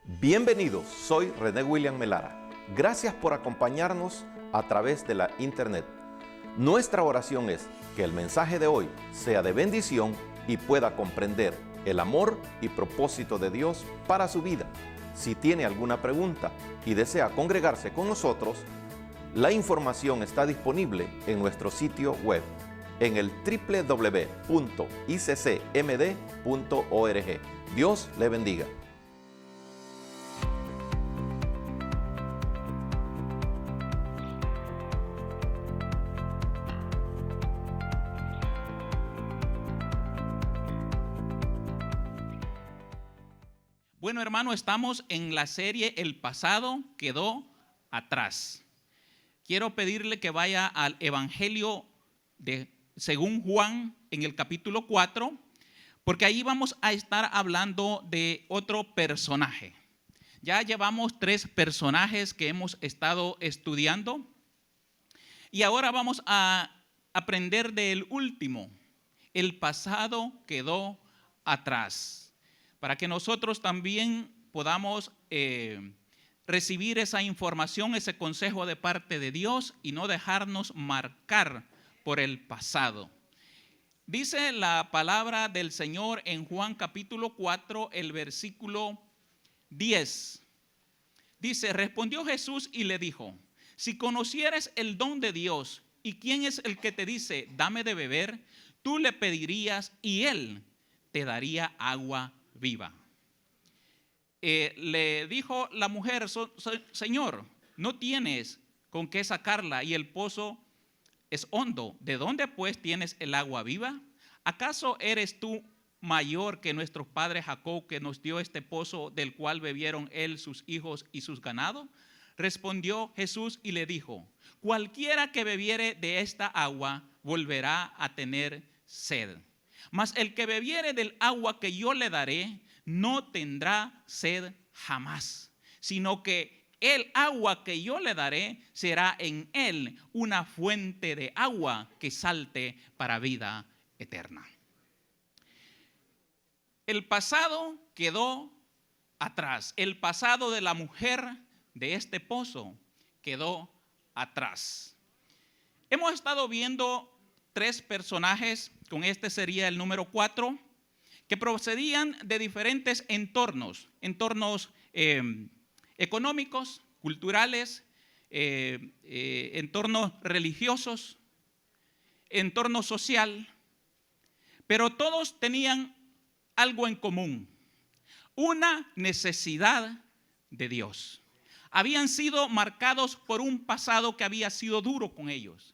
Bienvenidos, soy René William Melara. Gracias por acompañarnos a través de la internet. Nuestra oración es que el mensaje de hoy sea de bendición y pueda comprender el amor y propósito de Dios para su vida. Si tiene alguna pregunta y desea congregarse con nosotros, la información está disponible en nuestro sitio web en el www.iccmd.org. Dios le bendiga. Bueno, hermano, estamos en la serie El pasado quedó atrás. Quiero pedirle que vaya al Evangelio según Juan en el capítulo 4, porque ahí vamos a estar hablando de otro personaje. Ya llevamos 3 personajes que hemos estado estudiando y ahora vamos a aprender del último. El pasado quedó atrás. Para que nosotros también podamos recibir esa información, ese consejo de parte de Dios y no dejarnos marcar por el pasado. Dice la palabra del Señor en Juan capítulo 4, el versículo 10. Dice, respondió Jesús y le dijo, si conocieres el don de Dios y quién es el que te dice, dame de beber, tú le pedirías y él te daría agua viva. Le dijo la mujer, Señor, no tienes con qué sacarla y el pozo es hondo. ¿De dónde pues tienes el agua viva? ¿Acaso eres tú mayor que nuestros padres Jacob, que nos dio este pozo del cual bebieron él, sus hijos y sus ganados? Respondió Jesús y le dijo, cualquiera que bebiere de esta agua volverá a tener sed. Mas el que bebiere del agua que yo le daré, no tendrá sed jamás, sino que el agua que yo le daré será en él una fuente de agua que salte para vida eterna. El pasado quedó atrás. El pasado de la mujer de este pozo quedó atrás. Hemos estado viendo 3 personajes, con este sería el número 4, que procedían de diferentes entornos económicos, culturales, entornos religiosos, entorno social, pero todos tenían algo en común, una necesidad de Dios. Habían sido marcados por un pasado que había sido duro con ellos.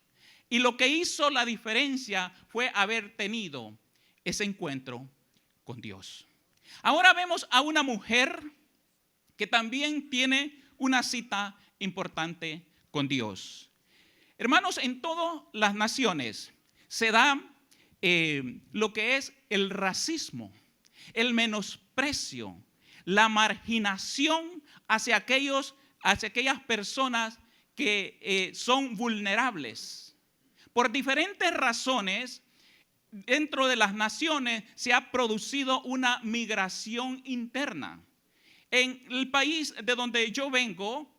Y lo que hizo la diferencia fue haber tenido ese encuentro con Dios. Ahora vemos a una mujer que también tiene una cita importante con Dios. Hermanos, en todas las naciones se da lo que es el racismo, el menosprecio, la marginación hacia aquellas personas que son vulnerables. Por diferentes razones, dentro de las naciones se ha producido una migración interna. En el país de donde yo vengo,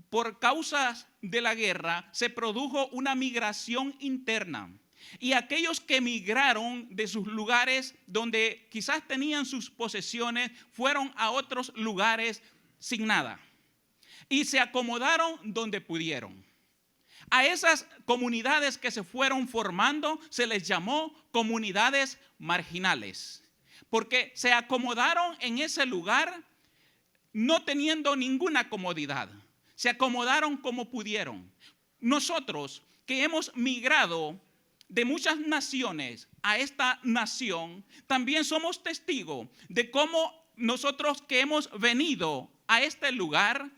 por causas de la guerra, se produjo una migración interna. Y aquellos que migraron de sus lugares donde quizás tenían sus posesiones, fueron a otros lugares sin nada. Y se acomodaron donde pudieron. A esas comunidades que se fueron formando se les llamó comunidades marginales, porque se acomodaron en ese lugar no teniendo ninguna comodidad. Se acomodaron como pudieron. Nosotros que hemos migrado de muchas naciones a esta nación, también somos testigos de cómo nosotros que hemos venido a este lugar,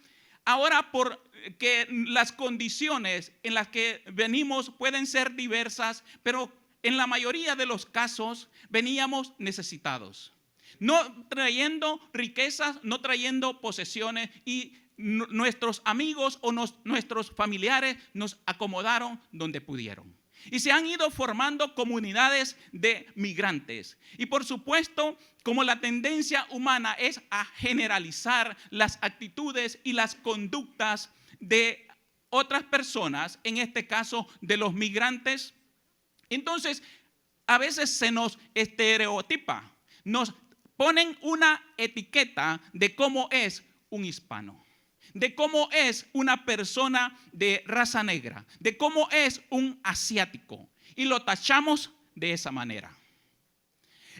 ahora porque las condiciones en las que venimos pueden ser diversas, pero en la mayoría de los casos veníamos necesitados. No trayendo riquezas, no trayendo posesiones, y nuestros amigos o nuestros familiares nos acomodaron donde pudieron. Y se han ido formando comunidades de migrantes. Y por supuesto, como la tendencia humana es a generalizar las actitudes y las conductas de otras personas, en este caso de los migrantes, entonces a veces se nos estereotipa, nos ponen una etiqueta de cómo es un hispano, de cómo es una persona de raza negra, de cómo es un asiático, y lo tachamos de esa manera.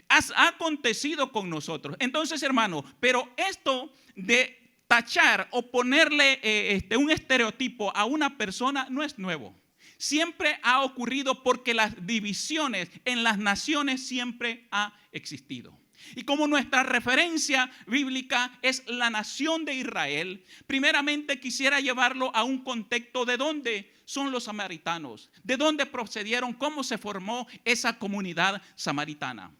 Ha acontecido con nosotros. Entonces, hermano, pero esto de tachar o ponerle un estereotipo a una persona no es nuevo. Siempre ha ocurrido porque las divisiones en las naciones siempre ha existido. Y como nuestra referencia bíblica es la nación de Israel, primeramente quisiera llevarlo a un contexto de dónde son los samaritanos, de dónde procedieron, cómo se formó esa comunidad samaritana.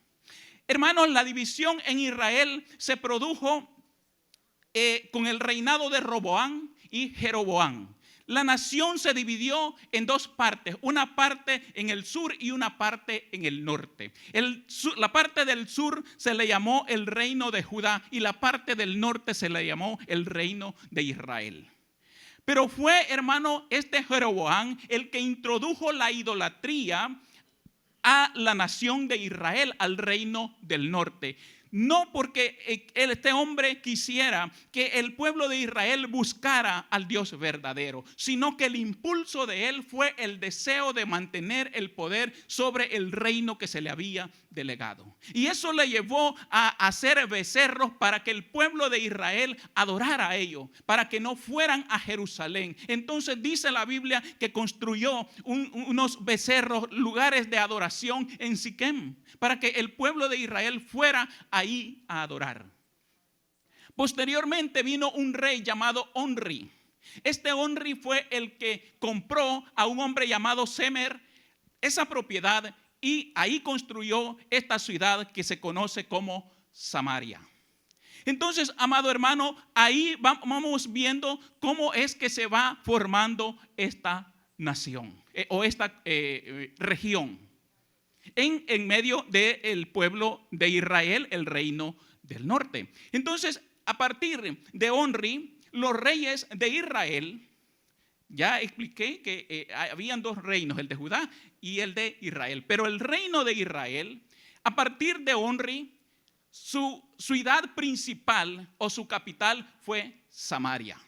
Hermanos, la división en Israel se produjo con el reinado de Roboam y Jeroboam. La nación se dividió en dos partes, una parte en el sur y una parte en el norte. La parte del sur se le llamó el reino de Judá y la parte del norte se le llamó el reino de Israel. Pero fue, hermano, Jeroboam el que introdujo la idolatría a la nación de Israel, al reino del norte. No porque este hombre quisiera que el pueblo de Israel buscara al Dios verdadero, sino que el impulso de él fue el deseo de mantener el poder sobre el reino que se le había delegado. Y eso le llevó a hacer becerros para que el pueblo de Israel adorara a ellos, para que no fueran a Jerusalén. Entonces dice la Biblia que construyó unos becerros, lugares de adoración en Siquem, para que el pueblo de Israel fuera ahí a adorar. Posteriormente vino un rey llamado Onri. Este Onri fue el que compró a un hombre llamado Semer esa propiedad y ahí construyó esta ciudad que se conoce como Samaria. Entonces, amado hermano, ahí vamos viendo cómo es que se va formando esta nación o esta región en medio del pueblo de Israel, el reino del norte. Entonces, a partir de Onri, los reyes de Israel, ya expliqué que habían dos reinos, el de Judá y el de Israel. Pero el reino de Israel, a partir de Onri, su ciudad principal o su capital fue Samaria.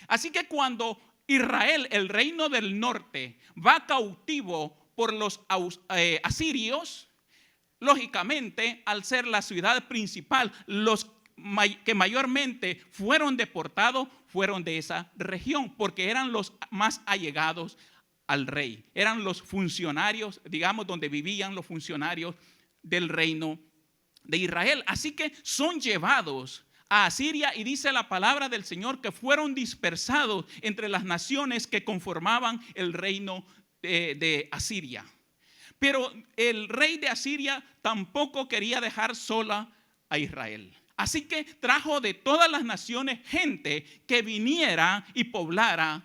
Así que cuando Israel, el reino del norte, va cautivo por los asirios, lógicamente, al ser la ciudad principal, los que mayormente fueron deportados fueron de esa región, porque eran los más allegados al rey. Eran los funcionarios, digamos, donde vivían los funcionarios del reino de Israel. Así que son llevados a Asiria y dice la palabra del Señor que fueron dispersados entre las naciones que conformaban el reino de Asiria. Pero el rey de Asiria tampoco quería dejar sola a Israel. Así que trajo de todas las naciones gente que viniera y poblara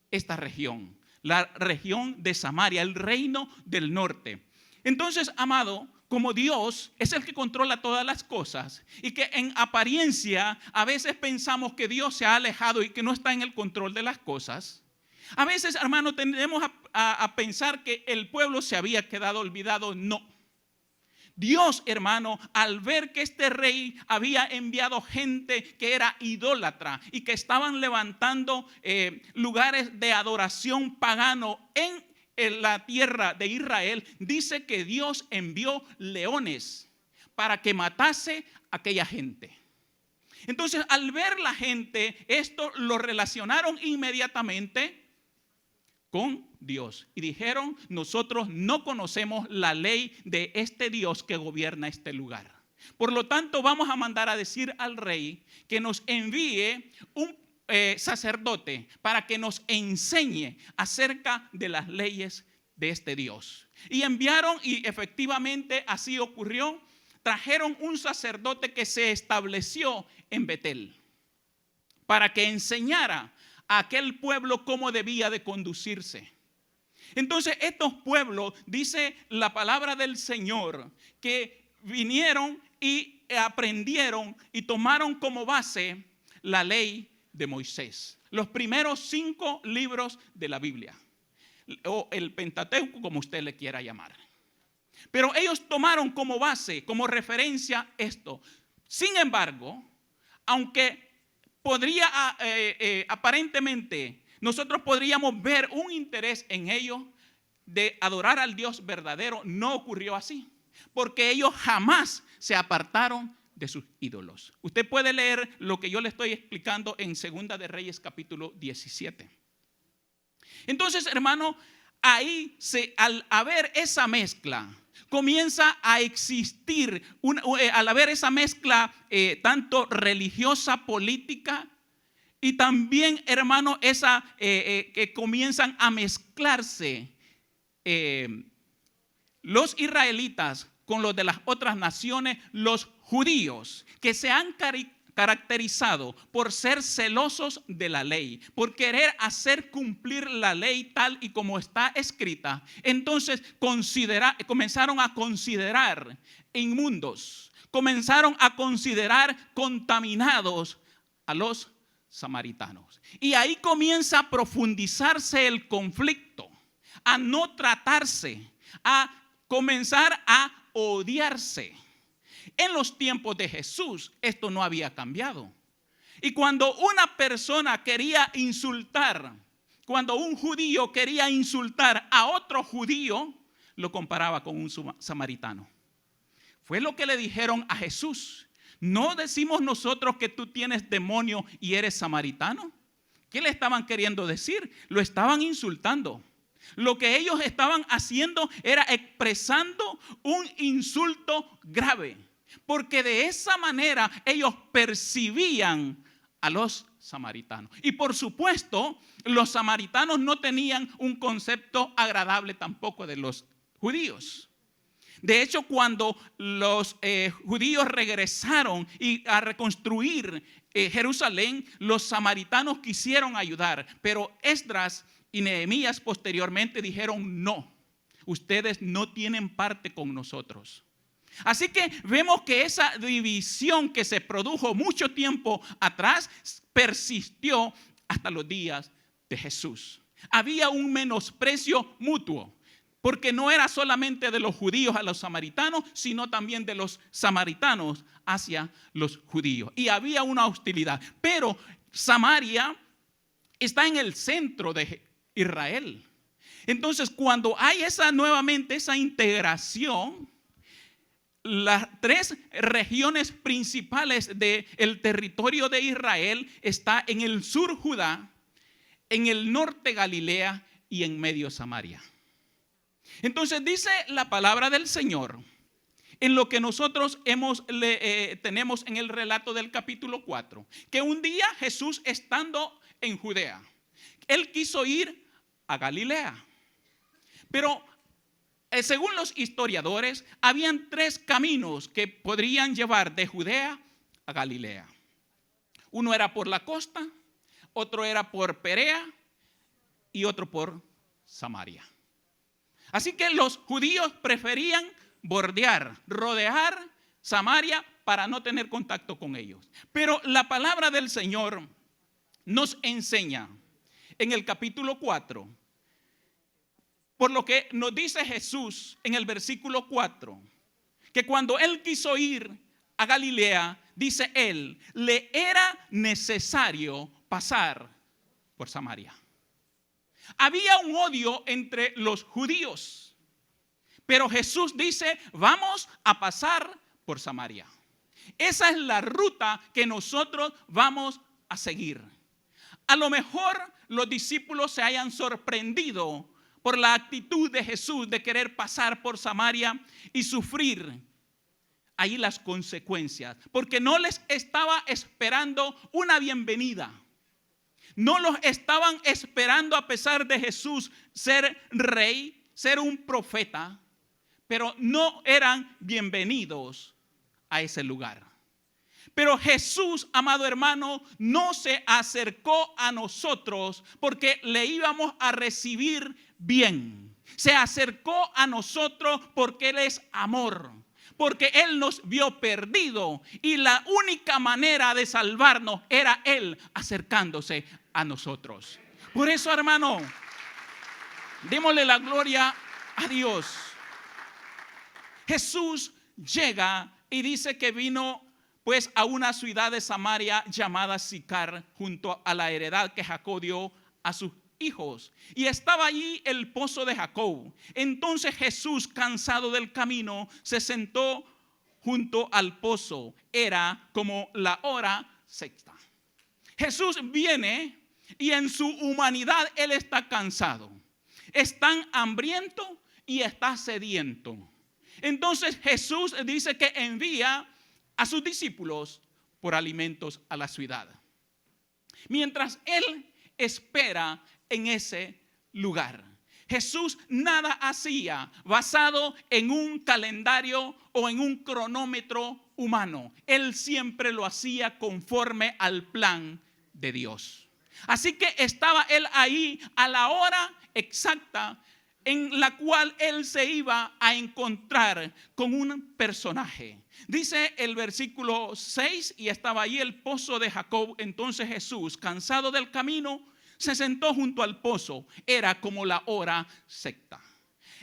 esta región, la región de Samaria, el reino del norte. Entonces, amado, como Dios es el que controla todas las cosas y que en apariencia a veces pensamos que Dios se ha alejado y que no está en el control de las cosas, a veces, hermano, tendemos a pensar que el pueblo se había quedado olvidado. No. Dios, hermano, al ver que este rey había enviado gente que era idólatra y que estaban levantando lugares de adoración pagano en la tierra de Israel, dice que Dios envió leones para que matase a aquella gente. Entonces, al ver la gente, esto lo relacionaron inmediatamente con Dios y dijeron: nosotros no conocemos la ley de este Dios que gobierna este lugar. Por lo tanto, vamos a mandar a decir al rey que nos envíe un sacerdote para que nos enseñe acerca de las leyes de este Dios. Y enviaron, y efectivamente así ocurrió. Trajeron un sacerdote que se estableció en Betel para que enseñara a aquel pueblo cómo debía de conducirse. Entonces estos pueblos, dice la palabra del Señor, que vinieron y aprendieron y tomaron como base la ley de Moisés. Los primeros 5 libros de la Biblia, o el Pentateuco, como usted le quiera llamar. Pero ellos tomaron como base, como referencia esto. Sin embargo, aunque podría aparentemente nosotros podríamos ver un interés en ellos de adorar al Dios verdadero, no ocurrió así, porque ellos jamás se apartaron de sus ídolos. Usted puede leer lo que yo le estoy explicando en Segunda de Reyes capítulo 17. Entonces, hermano, ahí al haber esa mezcla, comienza a existir, al haber esa mezcla tanto religiosa, política, y también, hermano, esa que comienzan a mezclarse los israelitas con los de las otras naciones, los judíos, que se han caracterizado por ser celosos de la ley, por querer hacer cumplir la ley tal y como está escrita. Entonces comenzaron a considerar inmundos, comenzaron a considerar contaminados a los samaritanos. Y ahí comienza a profundizarse el conflicto, a no tratarse, a comenzar a odiarse. En los tiempos de Jesús esto no había cambiado. Y cuando una persona quería insultar, cuando un judío quería insultar a otro judío, lo comparaba con un samaritano. Fue lo que le dijeron a Jesús. ¿No decimos nosotros que tú tienes demonio y eres samaritano? ¿Qué le estaban queriendo decir? Lo estaban insultando. Lo que ellos estaban haciendo era expresando un insulto grave, porque de esa manera ellos percibían a los samaritanos. Y por supuesto, los samaritanos no tenían un concepto agradable tampoco de los judíos. De hecho, cuando los judíos regresaron a reconstruir Jerusalén, los samaritanos quisieron ayudar, pero Esdras y Nehemías posteriormente dijeron: no, ustedes no tienen parte con nosotros. Así que vemos que esa división que se produjo mucho tiempo atrás persistió hasta los días de Jesús. Había un menosprecio mutuo, porque no era solamente de los judíos a los samaritanos, sino también de los samaritanos hacia los judíos. Y había una hostilidad. Pero Samaria está en el centro de Israel. Entonces, cuando hay nuevamente esa integración, las 3 regiones principales del territorio de Israel está en el sur Judá, en el norte Galilea y en medio Samaria. Entonces dice la palabra del Señor, en lo que nosotros tenemos en el relato del capítulo 4, que un día Jesús, estando en Judea, él quiso ir a Galilea. Pero según los historiadores, habían 3 caminos que podrían llevar de Judea a Galilea. Uno era por la costa, otro era por Perea y otro por Samaria. Así que los judíos preferían rodear Samaria para no tener contacto con ellos. Pero la palabra del Señor nos enseña en el capítulo 4, por lo que nos dice Jesús en el versículo 4, que cuando él quiso ir a Galilea, dice él, le era necesario pasar por Samaria. Había un odio entre los judíos, pero Jesús dice: vamos a pasar por Samaria. Esa es la ruta que nosotros vamos a seguir. A lo mejor los discípulos se hayan sorprendido por la actitud de Jesús de querer pasar por Samaria y sufrir ahí las consecuencias, porque no les estaba esperando una bienvenida. No los estaban esperando, a pesar de Jesús ser rey, ser un profeta, pero no eran bienvenidos a ese lugar. Pero Jesús, amado hermano, no se acercó a nosotros porque le íbamos a recibir bien. Se acercó a nosotros porque Él es amor. Porque Él nos vio perdido y la única manera de salvarnos era Él acercándose a nosotros. Por eso, hermano, démosle la gloria a Dios. Jesús llega y dice que vino pues a una ciudad de Samaria llamada Sicar, junto a la heredad que Jacob dio a sus hijos. Y estaba allí el pozo de Jacob. Entonces Jesús, cansado del camino, se sentó junto al pozo. Era como la hora sexta. Jesús viene y en su humanidad Él está cansado. Está hambriento y está sediento. Entonces Jesús dice que envía a sus discípulos por alimentos a la ciudad. Mientras Él espera en ese lugar, Jesús nada hacía basado en un calendario o en un cronómetro humano. Él siempre lo hacía conforme al plan de Dios. Así que estaba Él ahí a la hora exacta en la cual Él se iba a encontrar con un personaje. Dice el versículo 6, y estaba allí el pozo de Jacob. Entonces Jesús, cansado del camino, se sentó junto al pozo. Era como la hora sexta.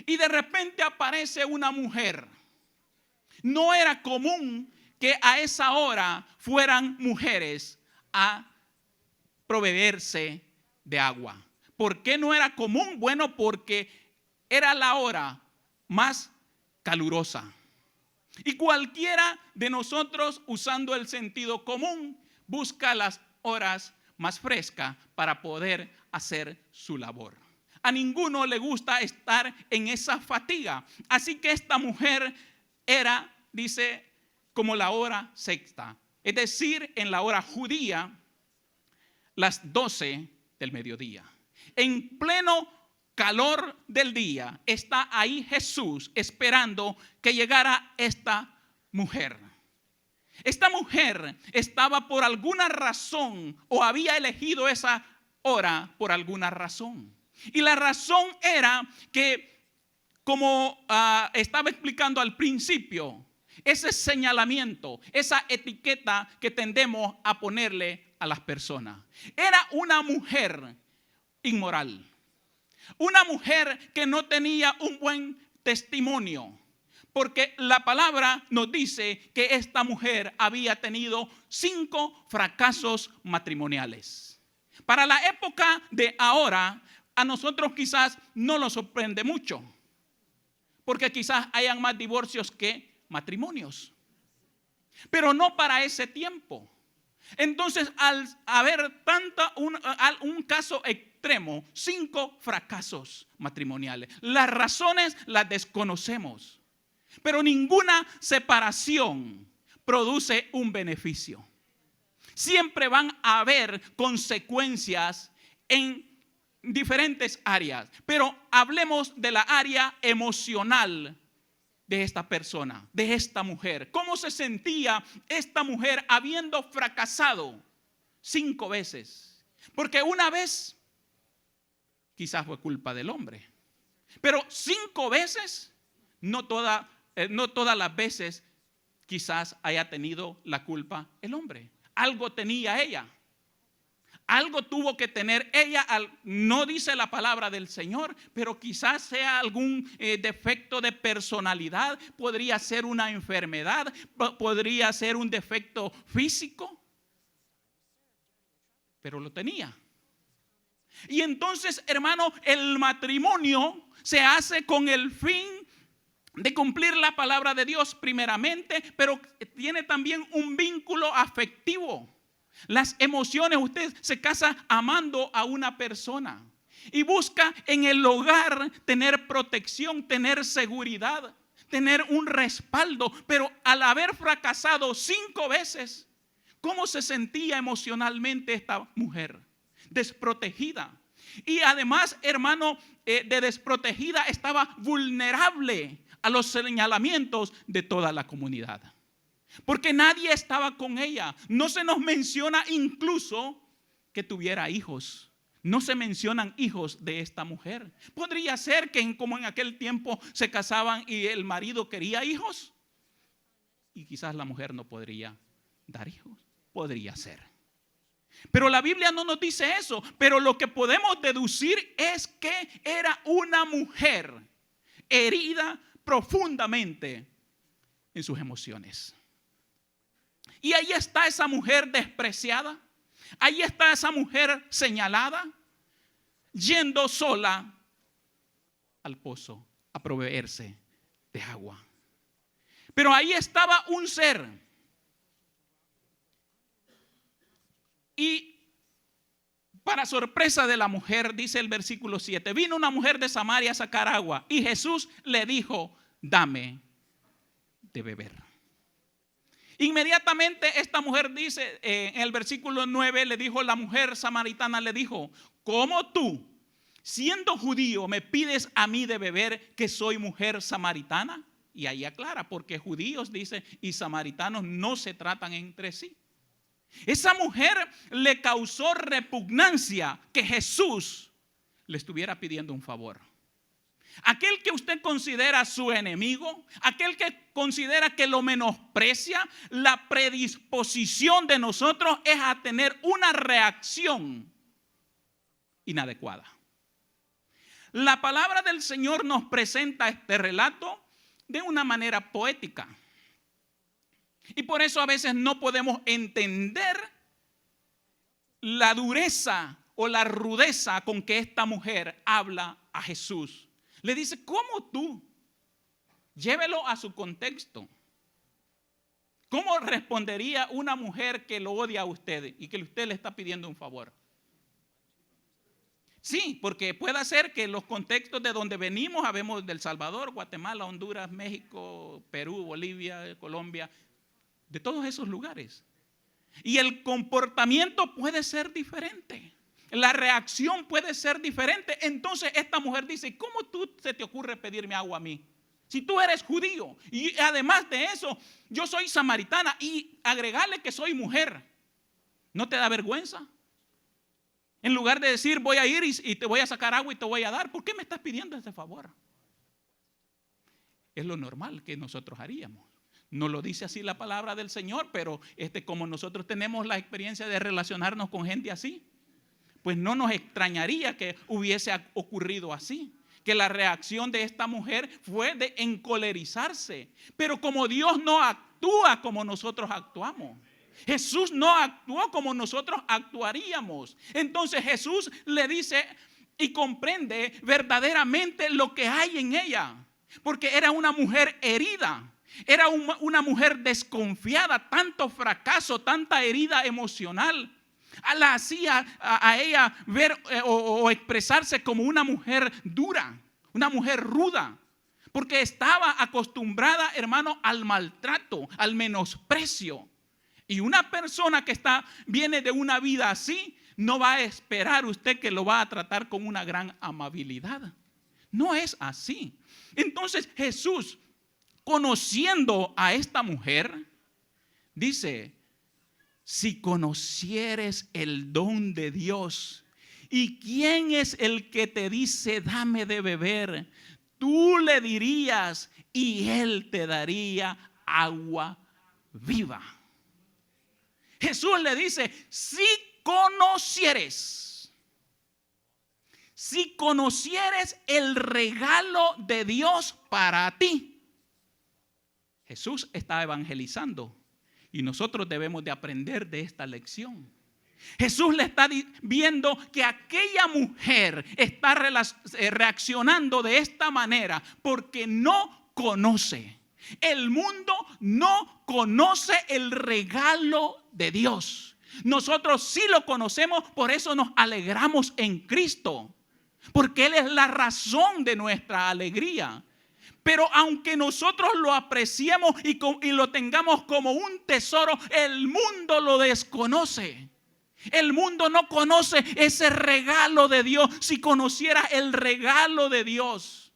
Y de repente aparece una mujer. No era común que a esa hora fueran mujeres a proveerse de agua. ¿Por qué no era común? Bueno, porque era la hora más calurosa. Y cualquiera de nosotros, usando el sentido común, busca las horas más frescas para poder hacer su labor. A ninguno le gusta estar en esa fatiga. Así que esta mujer era, dice, como la hora sexta. Es decir, en la hora judía, las 12 del mediodía. En pleno calor del día está ahí Jesús esperando que llegara esta mujer. Esta mujer estaba por alguna razón o había elegido esa hora por alguna razón. Y la razón era que, como estaba explicando al principio, ese señalamiento, esa etiqueta que tendemos a ponerle a las personas. Era una mujer inmoral. Una mujer que no tenía un buen testimonio. Porque la palabra nos dice que esta mujer había tenido 5 fracasos matrimoniales. Para la época de ahora, a nosotros quizás no nos sorprende mucho. Porque quizás hayan más divorcios que matrimonios. Pero no para ese tiempo. Entonces, al haber un caso extremo, 5 fracasos matrimoniales. Las razones las desconocemos. Pero ninguna separación produce un beneficio. Siempre van a haber consecuencias en diferentes áreas. Pero hablemos de la área emocional de esta persona, de esta mujer. ¿Cómo se sentía esta mujer habiendo fracasado 5 veces? Porque una vez quizás fue culpa del hombre. Pero 5 veces, no todas las veces quizás haya tenido la culpa el hombre. Algo tenía ella. Algo tuvo que tener ella, no dice la palabra del Señor, pero quizás sea algún defecto de personalidad, podría ser una enfermedad, podría ser un defecto físico, pero lo tenía. Y entonces, hermano, el matrimonio se hace con el fin de cumplir la palabra de Dios primeramente, pero tiene también un vínculo afectivo. Las emociones, usted se casa amando a una persona y busca en el hogar tener protección, tener seguridad, tener un respaldo. Pero al haber fracasado 5 veces, ¿cómo se sentía emocionalmente esta mujer? Desprotegida. Y además, hermano, de desprotegida, estaba vulnerable a los señalamientos de toda la comunidad. porque nadie estaba con ella. No se nos menciona incluso que tuviera hijos. No se mencionan hijos de esta mujer. Podría ser que como en aquel tiempo se casaban y el marido quería hijos, y quizás la mujer no podría dar hijos. Podría ser. Pero la Biblia no nos dice eso. Pero lo que podemos deducir es que era una mujer herida profundamente en sus emociones. Y ahí está esa mujer despreciada. Ahí está esa mujer señalada, yendo sola al pozo a proveerse de agua. Pero ahí estaba un ser. Y para sorpresa de la mujer, dice el versículo 7, vino una mujer de Samaria a sacar agua y Jesús le dijo, dame de beber. Inmediatamente esta mujer dice, en el versículo 9 le dijo, la mujer samaritana le dijo, ¿cómo tú, siendo judío, me pides a mí de beber que soy mujer samaritana? Y ahí aclara, porque judíos, dice, y samaritanos no se tratan entre sí. Esa mujer le causó repugnancia que Jesús le estuviera pidiendo un favor. Aquel que usted considera su enemigo, aquel que considera que lo menosprecia, la predisposición de nosotros es a tener una reacción inadecuada. La palabra del Señor nos presenta este relato de una manera poética. Y por eso a veces no podemos entender la dureza o la rudeza con que esta mujer habla a Jesús. Le dice, ¿cómo tú? Llévelo a su contexto. ¿Cómo respondería una mujer que lo odia a usted y que usted le está pidiendo un favor? Sí, porque puede ser que los contextos de donde venimos, habemos del Salvador, Guatemala, Honduras, México, Perú, Bolivia, Colombia, de todos esos lugares. Y el comportamiento puede ser diferente. La reacción puede ser diferente. Entonces esta mujer dice, ¿cómo tú se te ocurre pedirme agua a mí? Si tú eres judío y además de eso, yo soy samaritana y agregarle que soy mujer, ¿no te da vergüenza? En lugar de decir, voy a ir y te voy a sacar agua y te voy a dar, ¿por qué me estás pidiendo ese favor? Es lo normal que nosotros haríamos. No lo dice así la palabra del Señor, pero como nosotros tenemos la experiencia de relacionarnos con gente así, pues no nos extrañaría que hubiese ocurrido así. Que la reacción de esta mujer fue de encolerizarse. Pero como Dios no actúa como nosotros actuamos. Jesús no actuó como nosotros actuaríamos. Entonces Jesús le dice y comprende verdaderamente lo que hay en ella. Porque era una mujer herida. Era una mujer desconfiada, tanto fracaso, tanta herida emocional. La hacía a ella ver o expresarse como una mujer dura, una mujer ruda. Porque estaba acostumbrada, hermano, al maltrato, al menosprecio. Y una persona que viene de una vida así, no va a esperar usted que lo va a tratar con una gran amabilidad. No es así. Entonces Jesús, conociendo a esta mujer, dice, si conocieres el don de Dios, ¿y quién es el que te dice, dame de beber? Tú le dirías y él te daría agua viva. Jesús le dice, si conocieres el regalo de Dios para ti. Jesús está evangelizando y nosotros debemos de aprender de esta lección. Jesús le está viendo que aquella mujer está reaccionando de esta manera porque no conoce. El mundo no conoce el regalo de Dios. Nosotros sí lo conocemos, por eso nos alegramos en Cristo, porque Él es la razón de nuestra alegría. Pero aunque nosotros lo apreciemos y lo tengamos como un tesoro, el mundo lo desconoce. El mundo no conoce ese regalo de Dios. Si conociera el regalo de Dios.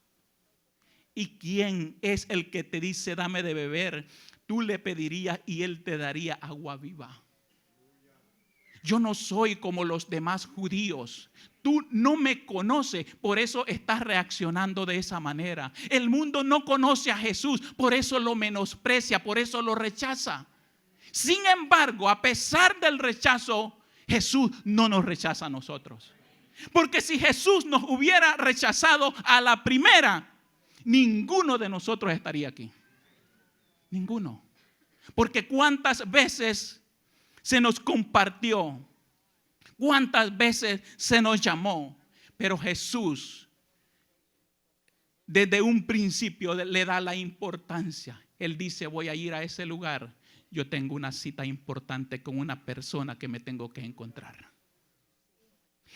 ¿Y quién es el que te dice, dame de beber? tú le pedirías y él te daría agua viva. Yo no soy como los demás judíos. Tú no me conoces, por eso estás reaccionando de esa manera. El mundo no conoce a Jesús, por eso lo menosprecia, por eso lo rechaza. Sin embargo, a pesar del rechazo, Jesús no nos rechaza a nosotros. Porque si Jesús nos hubiera rechazado a la primera, ninguno de nosotros estaría aquí. Ninguno. Porque cuántas veces se nos compartió, cuántas veces se nos llamó, pero Jesús desde un principio le da la importancia. Él dice, voy a ir a ese lugar, yo tengo una cita importante con una persona que me tengo que encontrar.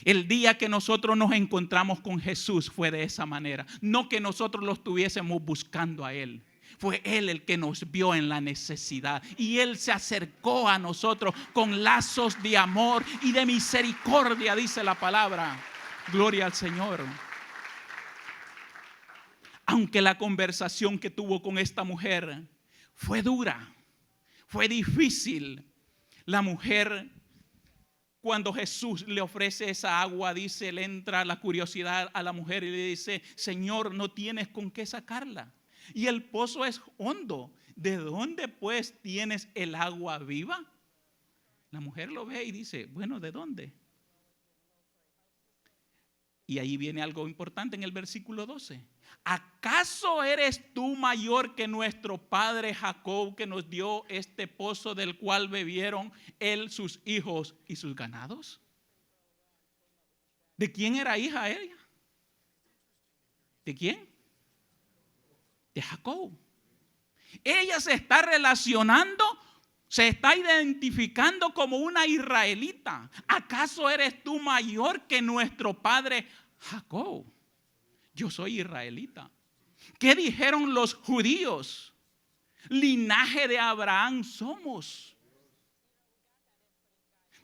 El día que nosotros nos encontramos con Jesús fue de esa manera, no que nosotros lo estuviésemos buscando a Él. Fue Él el que nos vio en la necesidad y Él se acercó a nosotros con lazos de amor y de misericordia, dice la palabra. Gloria al Señor. Aunque la conversación que tuvo con esta mujer fue dura, fue difícil, la mujer, cuando Jesús le ofrece esa agua, dice, le entra la curiosidad a la mujer y le dice, Señor, no tienes con qué sacarla. Y el pozo es hondo. ¿De dónde pues tienes el agua viva? La mujer lo ve y dice, bueno, ¿de dónde? Y ahí viene algo importante en el versículo 12. ¿Acaso eres tú mayor que nuestro padre Jacob, que nos dio este pozo del cual bebieron él, sus hijos y sus ganados? ¿De quién era hija ella? ¿De quién? De Jacob. Ella se está relacionando, se está identificando como una israelita. ¿Acaso eres tú mayor que nuestro padre Jacob? Yo soy israelita. ¿Qué dijeron los judíos? Linaje de Abraham somos.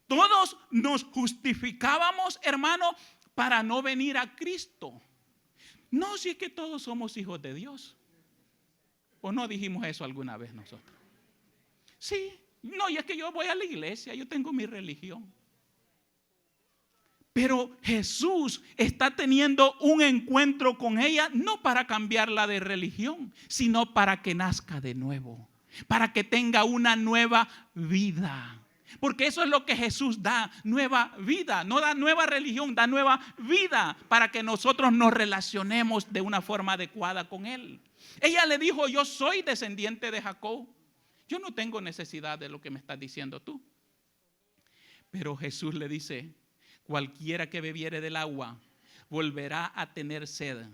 Todos nos justificábamos, hermano, para no venir a Cristo. No, si es que todos somos hijos de Dios. ¿O no dijimos eso alguna vez nosotros? Sí, no, y es que yo voy a la iglesia, yo tengo mi religión. Pero Jesús está teniendo un encuentro con ella, no para cambiarla de religión, sino para que nazca de nuevo, para que tenga una nueva vida. Porque eso es lo que Jesús da, nueva vida. No da nueva religión, da nueva vida para que nosotros nos relacionemos de una forma adecuada con Él. Ella le dijo, yo soy descendiente de Jacob. Yo no tengo necesidad de lo que me estás diciendo tú. Pero Jesús le dice, cualquiera que bebiere del agua volverá a tener sed.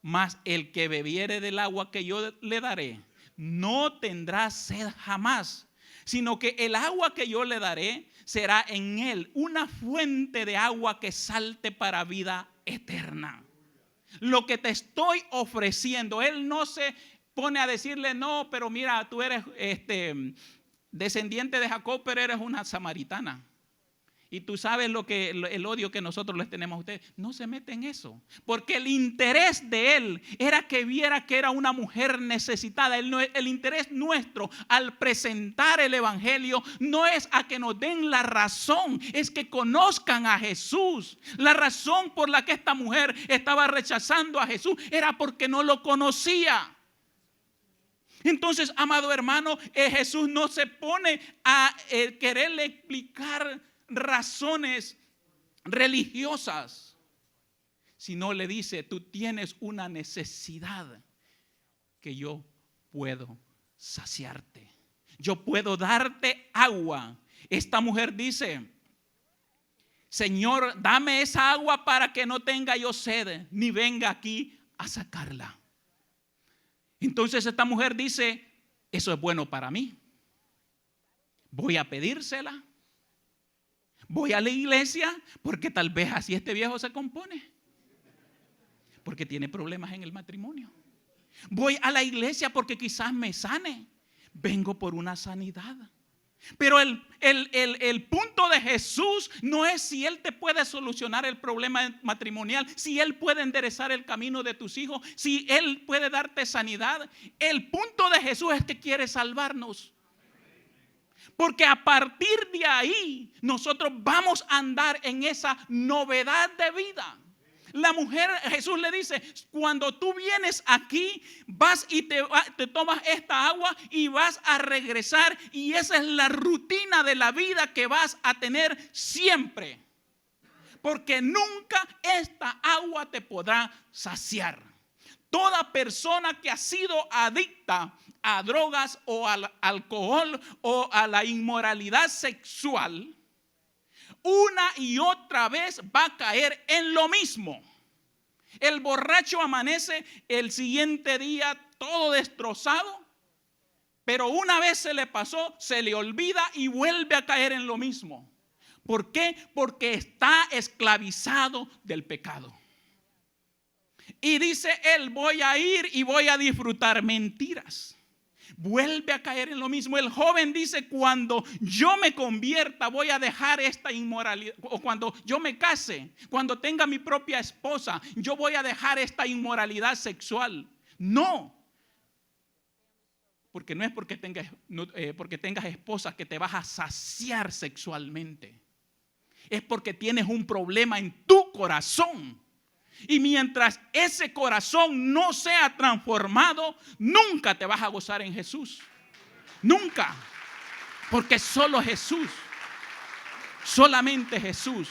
Mas el que bebiere del agua que yo le daré no tendrá sed jamás, sino que el agua que yo le daré será en él una fuente de agua que salte para vida eterna. Lo que te estoy ofreciendo, él no se pone a decirle, no, pero mira, tú eres descendiente de Jacob, pero eres una samaritana. Y tú sabes el odio que nosotros les tenemos a ustedes. No se mete en eso. Porque el interés de él era que viera que era una mujer necesitada. El interés nuestro al presentar el evangelio no es a que nos den la razón, es que conozcan a Jesús. La razón por la que esta mujer estaba rechazando a Jesús era porque no lo conocía. Entonces, amado hermano, Jesús no se pone a quererle explicar razones religiosas, sino le dice, tú tienes una necesidad que yo puedo saciarte, yo puedo darte agua. Esta mujer dice, Señor, dame esa agua para que no tenga yo sed, ni venga aquí a sacarla. Entonces esta mujer dice, eso es bueno para mí, voy a pedírsela. Voy a la iglesia porque tal vez así este viejo se compone, porque tiene problemas en el matrimonio. Voy a la iglesia porque quizás me sane. Vengo por una sanidad. Pero el punto de Jesús no es si Él te puede solucionar el problema matrimonial, si Él puede enderezar el camino de tus hijos, si Él puede darte sanidad. El punto de Jesús es que quiere salvarnos. Porque a partir de ahí nosotros vamos a andar en esa novedad de vida. La mujer, Jesús le dice, cuando tú vienes aquí, vas y te tomas esta agua y vas a regresar, y esa es la rutina de la vida que vas a tener siempre. Porque nunca esta agua te podrá saciar. Toda persona que ha sido adicta a drogas o al alcohol o a la inmoralidad sexual, una y otra vez va a caer en lo mismo. El borracho amanece el siguiente día todo destrozado, pero una vez se le pasó, se le olvida y vuelve a caer en lo mismo. ¿Por qué? Porque está esclavizado del pecado. Y dice él, voy a ir y voy a disfrutar mentiras. Vuelve a caer en lo mismo. El joven dice, cuando yo me convierta voy a dejar esta inmoralidad, o cuando yo me case, cuando tenga mi propia esposa, yo voy a dejar esta inmoralidad sexual. No, porque no es porque tengas esposa que te vas a saciar sexualmente. Es porque tienes un problema en tu corazón. Y mientras ese corazón no sea transformado, nunca te vas a gozar en Jesús. Nunca. Porque solo Jesús, solamente Jesús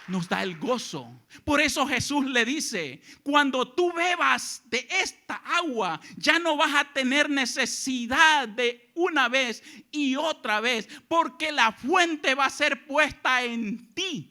nos da el gozo. Por eso Jesús le dice, cuando tú bebas de esta agua, ya no vas a tener necesidad de una vez y otra vez, porque la fuente va a ser puesta en ti.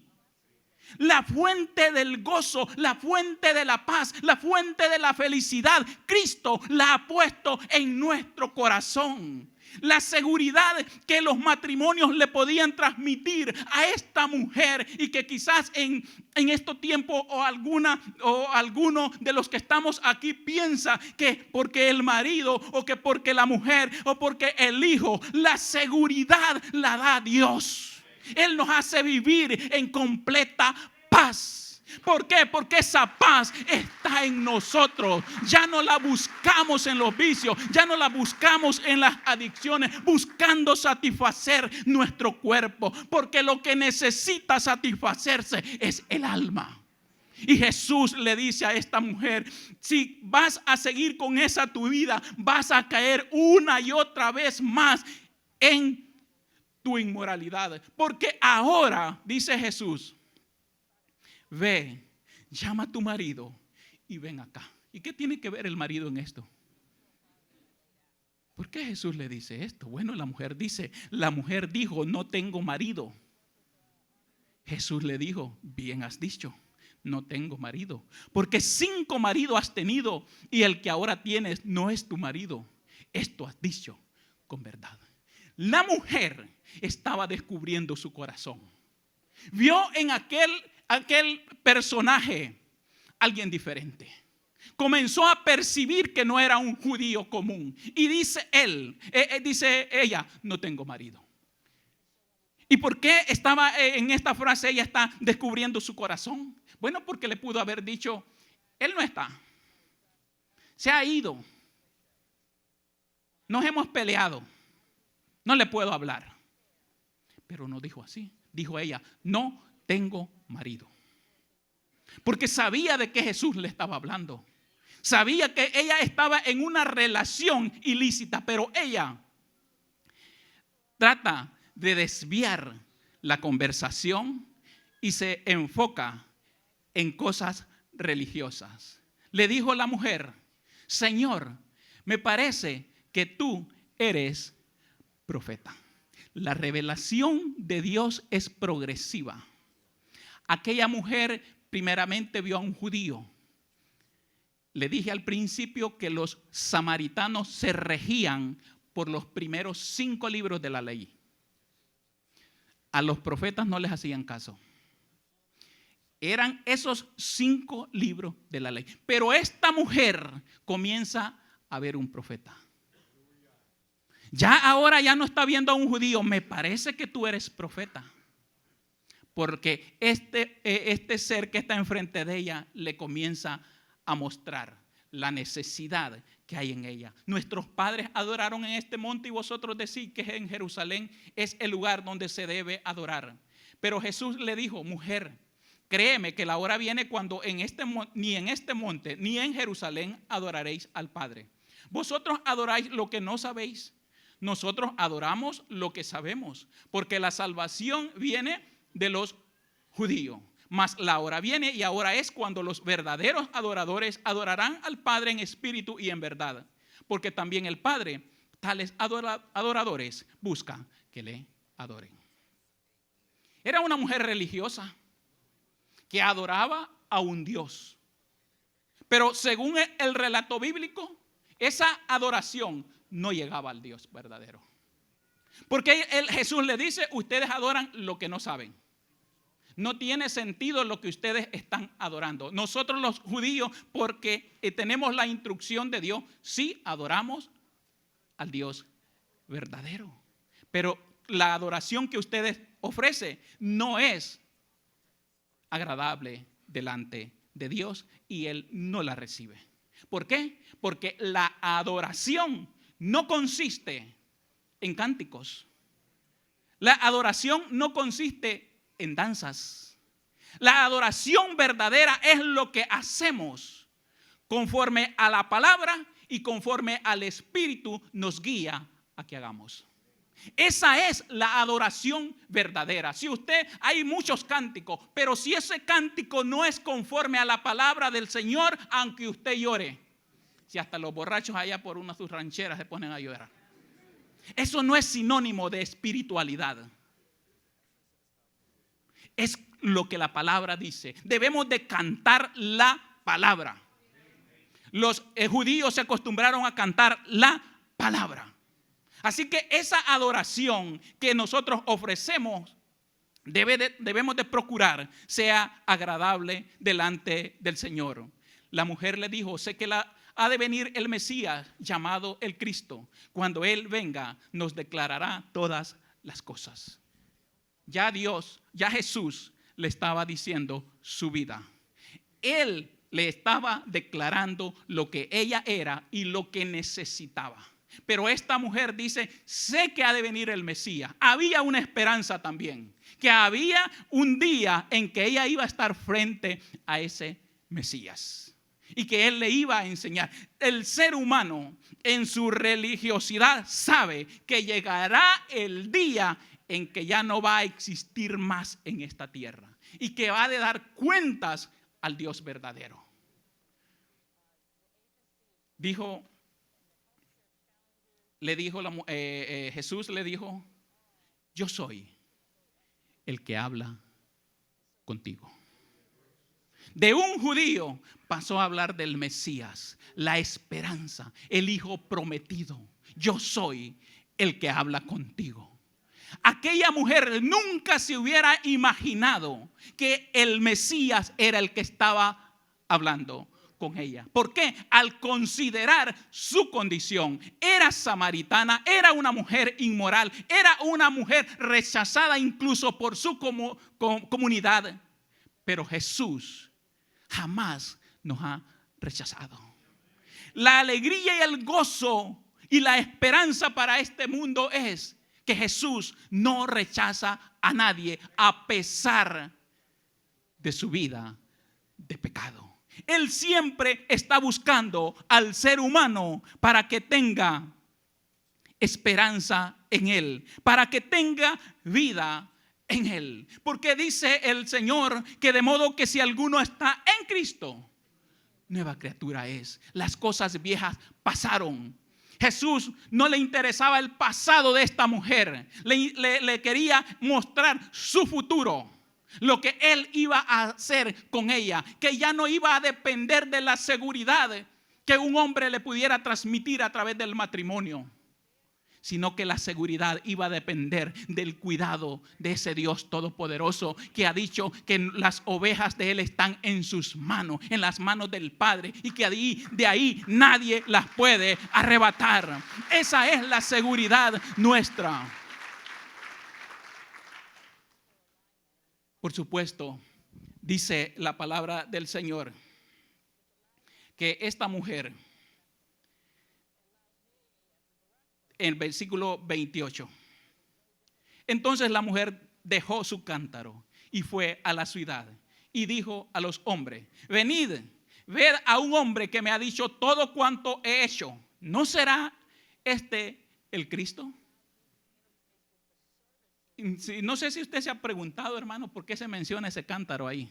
La fuente del gozo, la fuente de la paz, la fuente de la felicidad, Cristo la ha puesto en nuestro corazón. La seguridad que los matrimonios le podían transmitir a esta mujer, y que quizás en estos tiempos o alguno de los que estamos aquí piensa que porque el marido o que porque la mujer o porque el hijo, la seguridad la da Dios. Él nos hace vivir en completa paz. ¿Por qué? Porque esa paz está en nosotros. Ya no la buscamos en los vicios, ya no la buscamos en las adicciones, buscando satisfacer nuestro cuerpo. Porque lo que necesita satisfacerse es el alma. Y Jesús le dice a esta mujer, si vas a seguir con esa tu vida, vas a caer una y otra vez más en tu inmoralidad. Porque ahora, dice Jesús, ve, llama a tu marido y ven acá. ¿Y qué tiene que ver el marido en esto? ¿Por qué Jesús le dice esto? Bueno, la mujer dijo, no tengo marido. Jesús le dijo, bien has dicho, no tengo marido. Porque 5 maridos has tenido y el que ahora tienes no es tu marido. Esto has dicho con verdad. La mujer estaba descubriendo su corazón. Vio en aquel personaje alguien diferente. Comenzó a percibir que no era un judío común. Y dice ella, no tengo marido. ¿Y por qué estaba en esta frase? Ella está descubriendo su corazón. Bueno, porque le pudo haber dicho, él no está. Se ha ido. Nos hemos peleado. No le puedo hablar. Pero no dijo así. Dijo ella, no tengo marido. Porque sabía de qué Jesús le estaba hablando. Sabía que ella estaba en una relación ilícita, pero ella trata de desviar la conversación y se enfoca en cosas religiosas. Le dijo la mujer, Señor, me parece que tú eres profeta. La revelación de Dios es progresiva. Aquella mujer primeramente vio a un judío. Le dije al principio que los samaritanos se regían por los primeros 5 libros de la ley. A los profetas no les hacían caso. Eran esos 5 libros de la ley. Pero esta mujer comienza a ver un profeta. Ya ahora ya no está viendo a un judío. Me parece que tú eres profeta. Porque este ser que está enfrente de ella le comienza a mostrar la necesidad que hay en ella. Nuestros padres adoraron en este monte y vosotros decís que en Jerusalén es el lugar donde se debe adorar. Pero Jesús le dijo, mujer, créeme que la hora viene cuando ni en este monte ni en Jerusalén adoraréis al Padre. Vosotros adoráis lo que no sabéis. Nosotros adoramos lo que sabemos, porque la salvación viene de los judíos. Mas la hora viene y ahora es cuando los verdaderos adoradores adorarán al Padre en espíritu y en verdad. Porque también el Padre, tales adoradores, busca que le adoren. Era una mujer religiosa que adoraba a un Dios. Pero según el relato bíblico, esa adoración no llegaba al Dios verdadero. Porque Jesús le dice, ustedes adoran lo que no saben. No tiene sentido lo que ustedes están adorando. Nosotros los judíos, porque tenemos la instrucción de Dios, sí adoramos al Dios verdadero. Pero la adoración que ustedes ofrecen no es agradable delante de Dios y Él no la recibe. ¿Por qué? Porque la adoración no consiste en cánticos. La adoración no consiste en danzas. La adoración verdadera es lo que hacemos conforme a la palabra y conforme al Espíritu nos guía a que hagamos. Esa es la adoración verdadera. Si hay muchos cánticos, pero si ese cántico no es conforme a la palabra del Señor, aunque usted llore, si hasta los borrachos allá por una de sus rancheras se ponen a llorar, eso no es sinónimo de espiritualidad. Es lo que la palabra dice. Debemos de cantar la palabra. Los judíos se acostumbraron a cantar la palabra. Así que esa adoración que nosotros ofrecemos debemos de procurar sea agradable delante del Señor. La mujer le dijo, sé que ha de venir el Mesías llamado el Cristo. Cuando Él venga nos declarará todas las cosas. Ya Jesús le estaba diciendo su vida. Él le estaba declarando lo que ella era y lo que necesitaba. Pero esta mujer dice, sé que ha de venir el Mesías. Había una esperanza también, que había un día en que ella iba a estar frente a ese Mesías y que Él le iba a enseñar. El ser humano en su religiosidad sabe que llegará el día en que ya no va a existir más en esta tierra y que va a de dar cuentas al Dios verdadero. Jesús le dijo, yo soy el que habla contigo. De un judío pasó a hablar del Mesías, la esperanza, el Hijo prometido. Yo soy el que habla contigo. Aquella mujer nunca se hubiera imaginado que el Mesías era el que estaba hablando con ella. ¿Por qué? Al considerar su condición, era samaritana, era una mujer inmoral, era una mujer rechazada incluso por su comunidad. Pero Jesús jamás nos ha rechazado. La alegría y el gozo y la esperanza para este mundo es que Jesús no rechaza a nadie a pesar de su vida de pecado. Él siempre está buscando al ser humano para que tenga esperanza en Él, para que tenga vida en Él. Porque dice el Señor que de modo que si alguno está en Cristo, nueva criatura es. Las cosas viejas pasaron. Jesús no le interesaba el pasado de esta mujer, le quería mostrar su futuro, lo que Él iba a hacer con ella, que ya no iba a depender de la seguridad que un hombre le pudiera transmitir a través del matrimonio, sino que la seguridad iba a depender del cuidado de ese Dios todopoderoso que ha dicho que las ovejas de Él están en sus manos, en las manos del Padre, y que de ahí nadie las puede arrebatar. Esa es la seguridad nuestra. Por supuesto, dice la palabra del Señor que esta mujer, en el versículo 28, entonces la mujer dejó su cántaro y fue a la ciudad y dijo a los hombres: venid, ved a un hombre que me ha dicho todo cuanto he hecho. ¿No será este el Cristo? No sé si usted se ha preguntado, hermano, por qué se menciona ese cántaro ahí.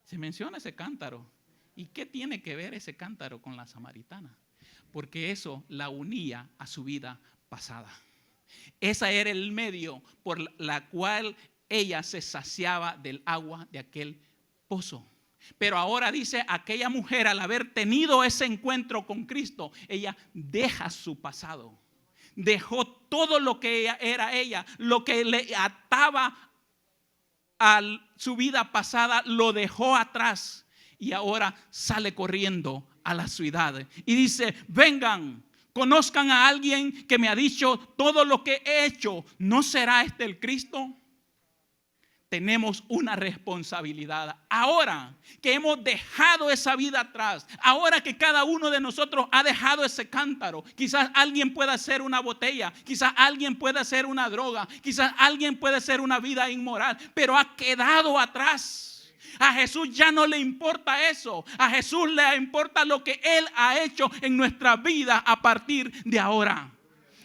Se menciona ese cántaro. ¿Y qué tiene que ver ese cántaro con la samaritana? Porque eso la unía a su vida pasada. Ese era el medio por la cual ella se saciaba del agua de aquel pozo. Pero ahora dice, aquella mujer, al haber tenido ese encuentro con Cristo, ella deja su pasado. Dejó todo lo que era ella, lo que le ataba a su vida pasada, lo dejó atrás. Y ahora sale corriendo a la ciudad y dice: vengan, conozcan a alguien que me ha dicho todo lo que he hecho. ¿No será este el Cristo? Tenemos una responsabilidad. Ahora que hemos dejado esa vida atrás, ahora que cada uno de nosotros ha dejado ese cántaro, quizás alguien pueda hacer una botella, quizás alguien pueda hacer una droga, quizás alguien puede hacer una vida inmoral, pero ha quedado atrás. A Jesús ya no le importa eso. A Jesús le importa lo que Él ha hecho en nuestra vida a partir de ahora,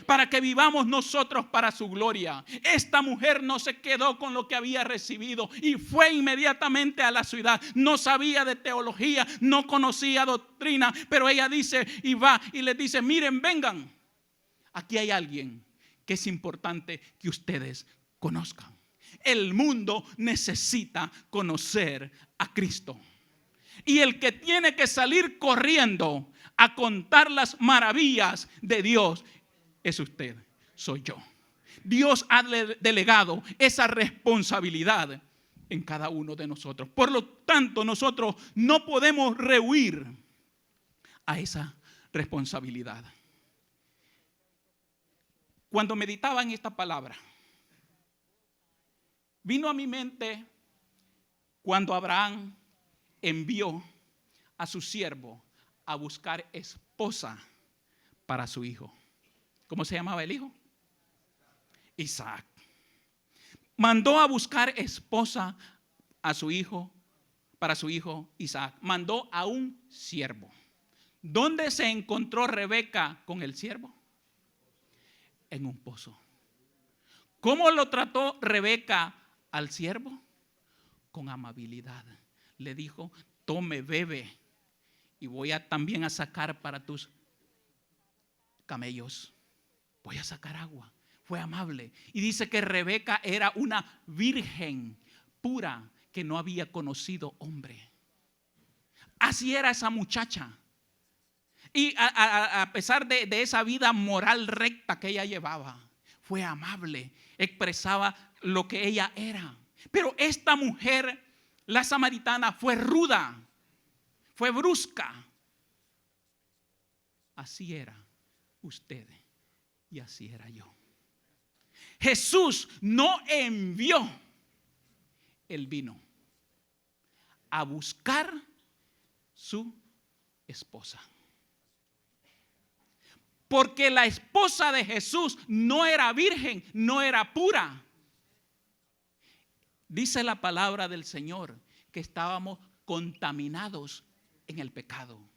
para que vivamos nosotros para su gloria. Esta mujer no se quedó con lo que había recibido y fue inmediatamente a la ciudad. No sabía de teología, no conocía doctrina, pero ella dice y va y les dice: miren, vengan, aquí hay alguien que es importante que ustedes conozcan. El mundo necesita conocer a Cristo. Y el que tiene que salir corriendo a contar las maravillas de Dios es usted, soy yo. Dios ha delegado esa responsabilidad en cada uno de nosotros. Por lo tanto, nosotros no podemos rehuir a esa responsabilidad. Cuando meditaba en esta palabra, vino a mi mente cuando Abraham envió a su siervo a buscar esposa para su hijo. ¿Cómo se llamaba el hijo? Isaac. Mandó a buscar esposa a su hijo, para su hijo Isaac. Mandó a un siervo. ¿Dónde se encontró Rebeca con el siervo? En un pozo. ¿Cómo lo trató Rebeca al siervo? Con amabilidad. Le dijo: tome, bebe, y voy también a sacar para tus camellos. Voy a sacar agua. Fue amable. Y dice que Rebeca era una virgen pura que no había conocido hombre. Así era esa muchacha. Y a pesar de esa vida moral recta que ella llevaba, fue amable, expresaba lo que ella era. Pero esta mujer, la samaritana, fue ruda, fue brusca. Así era usted y así era yo. Jesús no envió, Él vino a buscar su esposa. Porque la esposa de Jesús no era virgen, no era pura. Dice la palabra del Señor que estábamos contaminados en el pecado.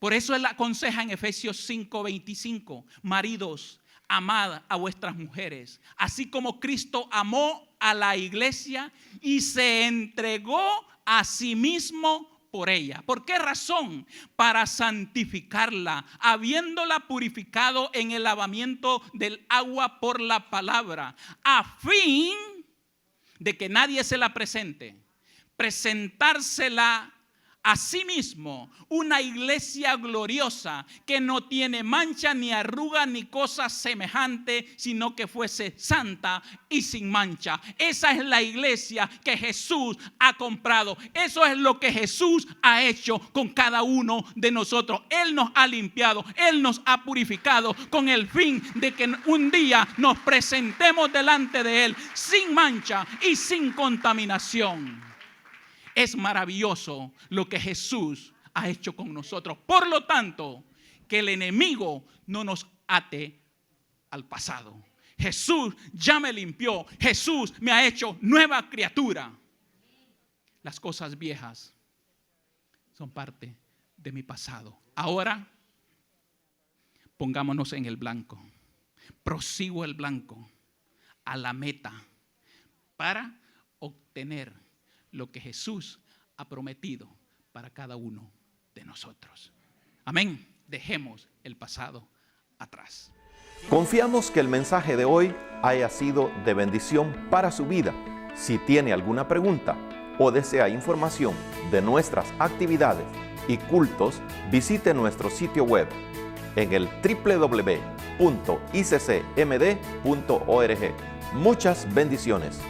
Por eso Él aconseja en Efesios 5:25: maridos, amad a vuestras mujeres, así como Cristo amó a la iglesia y se entregó a sí mismo por ella. ¿Por qué razón? Para santificarla, habiéndola purificado en el lavamiento del agua por la palabra, a fin de que nadie se la presente, presentársela Asimismo, una iglesia gloriosa que no tiene mancha ni arruga ni cosa semejante, sino que fuese santa y sin mancha. Esa es la iglesia que Jesús ha comprado. Eso es lo que Jesús ha hecho con cada uno de nosotros. Él nos ha limpiado, Él nos ha purificado con el fin de que un día nos presentemos delante de Él sin mancha y sin contaminación. Es maravilloso lo que Jesús ha hecho con nosotros. Por lo tanto, que el enemigo no nos ate al pasado. Jesús ya me limpió. Jesús me ha hecho nueva criatura. Las cosas viejas son parte de mi pasado. Ahora, pongámonos en el blanco. Prosigo el blanco a la meta para obtener lo que Jesús ha prometido para cada uno de nosotros. Amén. Dejemos el pasado atrás. Confiamos que el mensaje de hoy haya sido de bendición para su vida. Si tiene alguna pregunta o desea información de nuestras actividades y cultos, visite nuestro sitio web en el www.iccmd.org. Muchas bendiciones.